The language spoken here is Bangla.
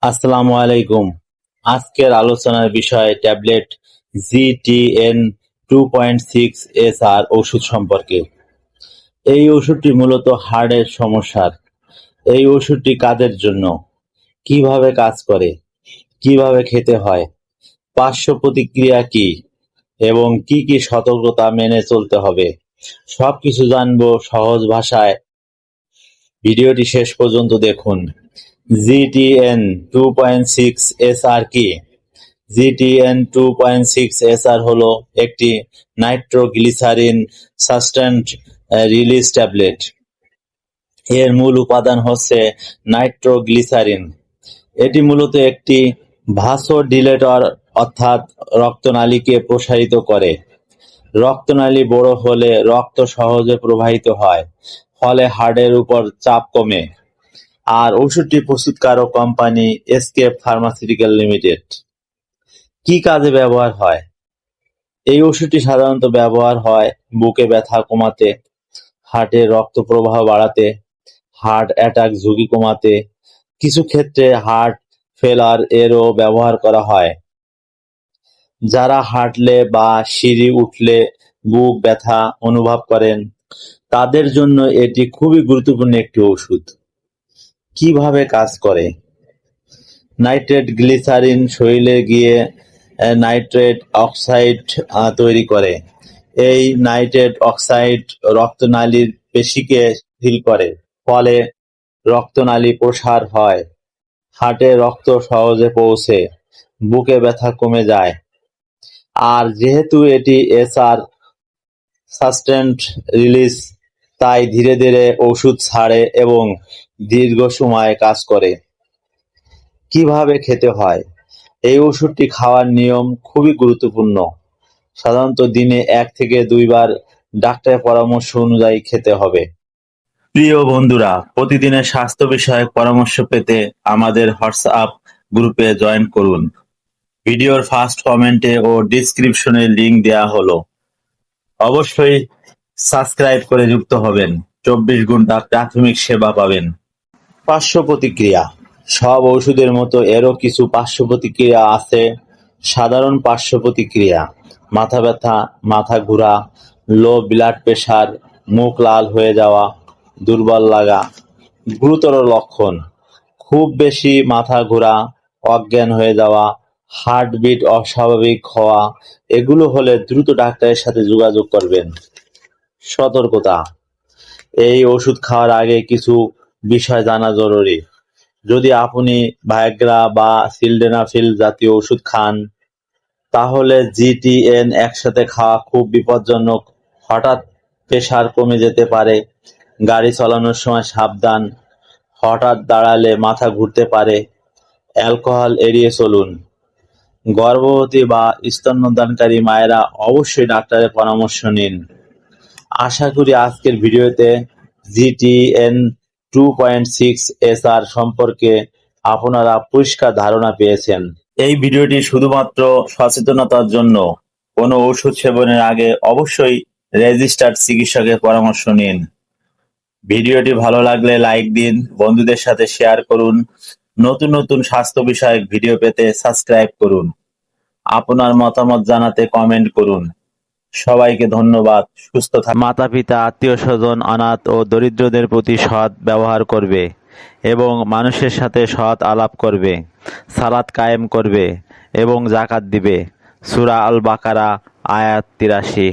আসসালামু আলাইকুম। আজকের আলোচনার বিষয় ট্যাবলেট GTN-2.6 ওষুধ সম্পর্কে। এই ওষুধটি মূলত হার্টের সমস্যার। এই ওষুধটি কাদের জন্য, কিভাবে কাজ করে, কিভাবে খেতে হয়, পার্শ্ব প্রতিক্রিয়া কি এবং কি কি সতর্কতা মেনে চলতে হবে, সবকিছু জানবো সহজ ভাষায়। ভিডিওটি শেষ পর্যন্ত দেখুন। GTN-2.6 কি? GTN-2.6 হলো একটি নাইট্রোগ্লিসারিন সাস্টেন্ড রিলিজ ট্যাবলেট। এর মূল উপাদান হচ্ছে নাইট্রোগ্লিসারিন। এটি মূলত একটি ভাসোডিলেটর, অর্থাৎ রক্তনালীকে প্রসারিত করে। রক্তনালী বড় হলে রক্ত সহজে প্রবাহিত হয়, ফলে হার্টের উপর চাপ কমে। আর ওষুধটি প্রস্তুতকারক কোম্পানি এসকেপ ফার্মাসিউটিক্যাল লিমিটেড। কি কাজে ব্যবহার হয়? এই ওষুধটি সাধারণত ব্যবহার হয় বুকে ব্যথা কমাতে, হার্টের রক্ত প্রবাহ বাড়াতে, হার্ট অ্যাটাক ঝুঁকি কমাতে। কিছু ক্ষেত্রে হার্ট ফেলার এরও ব্যবহার করা হয়। যারা হাঁটলে বা সিঁড়ি উঠলে বুক ব্যথা অনুভব করেন, তাদের জন্য এটি খুবই গুরুত্বপূর্ণ একটি ওষুধ। কিভাবে কাজ করে? নাইট্রেট গ্লিসারিন শরীরে গিয়ে নাইট্রেট অক্সাইড তৈরি করে। এই নাইট্রেট অক্সাইড রক্তনালীর পেশিকে শিথিল করে, ফলে রক্তনালী প্রসার হয়, হার্টে রক্ত সহজে পৌঁছে, বুকে ব্যথা কমে যায়। আর যেহেতু এটি এসআর সাস্টেন্ড রিলিজ, তাই ধীরে ধীরে ওষুধ ছাড়ে এবং দীর্ঘ সময় কাজ করে। কিভাবে খেতে হয়? এই ওষুধটি খাওয়ার নিয়ম খুবই গুরুত্বপূর্ণ। সাধারণত দিনে 1 থেকে 2 বার ডাক্তারের পরামর্শ অনুযায়ী খেতে হবে। প্রিয় বন্ধুরা, প্রতিদিনের স্বাস্থ্য বিষয়ক পরামর্শ পেতে আমাদের হোয়াটসঅ্যাপ গ্রুপে জয়েন করুন। ভিডিওর ফার্স্ট কমেন্টে ও ডিসক্রিপশনে লিংক দেওয়া হলো। অবশ্যই সাবস্ক্রাইব করে যুক্ত হবেন। 24 ঘন্টা প্রাথমিক সেবা পাবেন। পার্শ্ব প্রতিক্রিয়া। সব ওষুধের মতো এরও কিছু পার্শ্ব প্রতিক্রিয়া আছে। সাধারণ পার্শ্ব প্রতিক্রিয়া: মাথা ব্যথা, মাথা ঘোরা, লো ব্লাড প্রেশার, মুখ লাল হয়ে যাওয়া, দুর্বল লাগা। গুরুতর লক্ষণ: খুব বেশি মাথা ঘোরা, অজ্ঞান হয়ে যাওয়া, হার্টবিট অস্বাভাবিক হওয়া। এগুলো হলে দ্রুত ডাক্তারের সাথে যোগাযোগ করবেন। সতর্কতা: এই ওষুধ খাওয়ার আগে কিছু বিষয় জানা জরুরি। যদি আপনি ভায়াগ্রা বা সিলডেনাফিল জাতীয় ওষুধ খান, তাহলে জিটিএন একসাথে খাওয়া খুব বিপজ্জনক। হঠাৎ প্রেশার কমে যেতে পারে। গাড়ি চালানোর সময় সাবধান। হঠাৎ দাঁড়ালে মাথা ঘুরতে পারে। অ্যালকোহল এড়িয়ে চলুন। গর্ভবতী বা স্তন্যদানকারী মায়েরা অবশ্যই ডাক্তারের পরামর্শ নিন। আশা করি আজকের ভিডিওতে GTN-2.6 সম্পর্কে আপনারা পরিষ্কার ধারণা পেয়েছেন। এই ভিডিওটি শুধুমাত্র সচেতনতার জন্য। কোনো ওষুধ সেবনের আগে অবশ্যই রেজিস্টার্ড চিকিৎসকের পরামর্শ নিন। ভিডিওটি ভালো লাগলে লাইক দিন, বন্ধুদের সাথে শেয়ার করুন। নতুন নতুন স্বাস্থ্য বিষয়ক ভিডিও পেতে সাবস্ক্রাইব করুন। আপনার মতামত জানাতে কমেন্ট করুন। সবাইকে ধন্যবাদ। সুস্থ থাকুন। মাতা-পিতা, আত্মীয়-স্বজন, অনাথ ও দরিদ্রদের প্রতি সৎ ব্যবহার করবে এবং মানুষের সাথে সৎ আলাপ করবে, সালাত কায়েম করবে এবং যাকাত দিবে। সূরা আল বাকারা আয়াত 83।